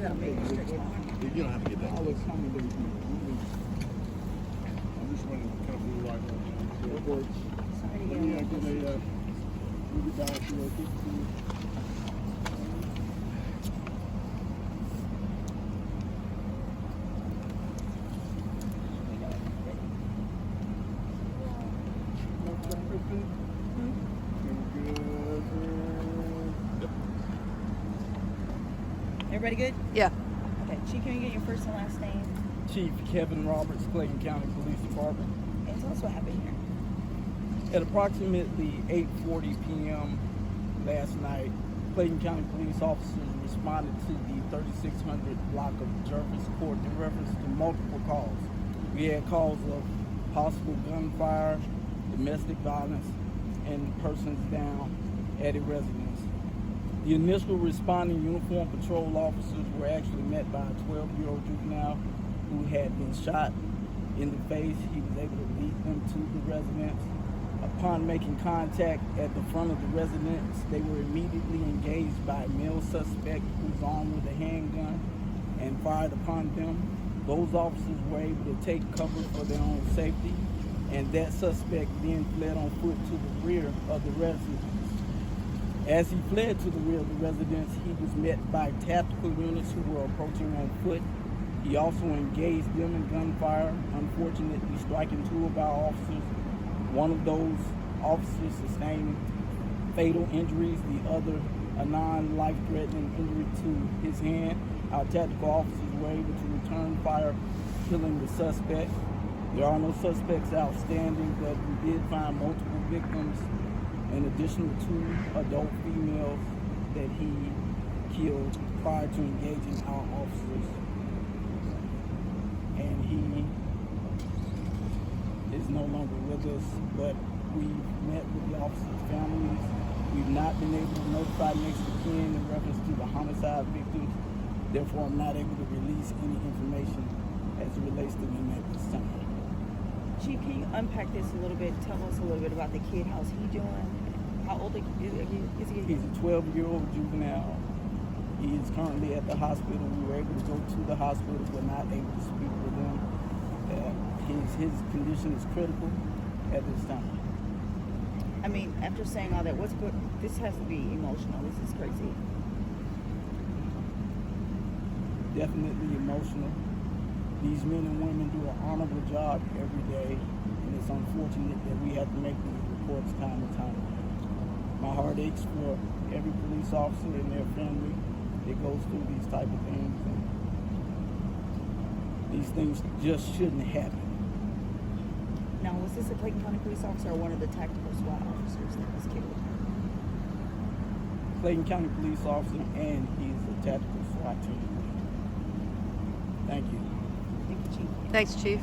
don't have to get that close. I'm just running kind of blue light right now. So it works. Sorry to Let me get a move it down to real quick. Everybody good? Yeah. Okay, Chief, can you get your first and last name? Chief Kevin Roberts, Clayton County Police Department. And tell us what happened here. At approximately 8:40 p.m. last night, Clayton County police officers responded to the 3600 block of Jervis Court in reference to multiple calls. We had calls of possible gunfire, domestic violence, and persons down at a residence. The initial responding uniformed patrol officers were actually met by a 12-year-old juvenile who had been shot in the face. He was able to lead them to the residence. Upon making contact at the front of the residence, they were immediately engaged by a male suspect who was armed with a handgun and fired upon them. Those officers were able to take cover for their own safety, and that suspect then fled on foot to the rear of the residence. As he fled to the rear of the residence, he was met by tactical units who were approaching on foot. He also engaged them in gunfire, unfortunately striking two of our officers. One of those officers sustained fatal injuries, the other a non-life-threatening injury to his hand. Our tactical officers were able to return fire, killing the suspect. There are no suspects outstanding, but we did find multiple victims, an additional 2 adult females that he killed prior to engaging our officers. And he is no longer with us, but we've met with the officers' families. We've not been able to notify next of kin in reference to the homicide victims. Therefore, I'm not able to release any information as it relates to them at this time. Chief, can you unpack this a little bit? Tell us a little bit about the kid. How's he doing? How old is he? He's a 12-year-old juvenile. He is currently at the hospital. We were able to go to the hospital, but not able to speak with him. His condition is critical at this time. I mean, after saying all that, what's good? This has to be emotional. This is crazy. Definitely emotional. These men and women do an honorable job every day, and it's unfortunate that we have to make these reports time and time again. My heart aches for every police officer and their family that goes through these type of things. And these things just shouldn't happen. Now, was this a Clayton County police officer or one of the tactical SWAT officers that was killed? Clayton County police officer, and he's a tactical SWAT team. Thank you. Thank you, Chief. Thanks, Chief.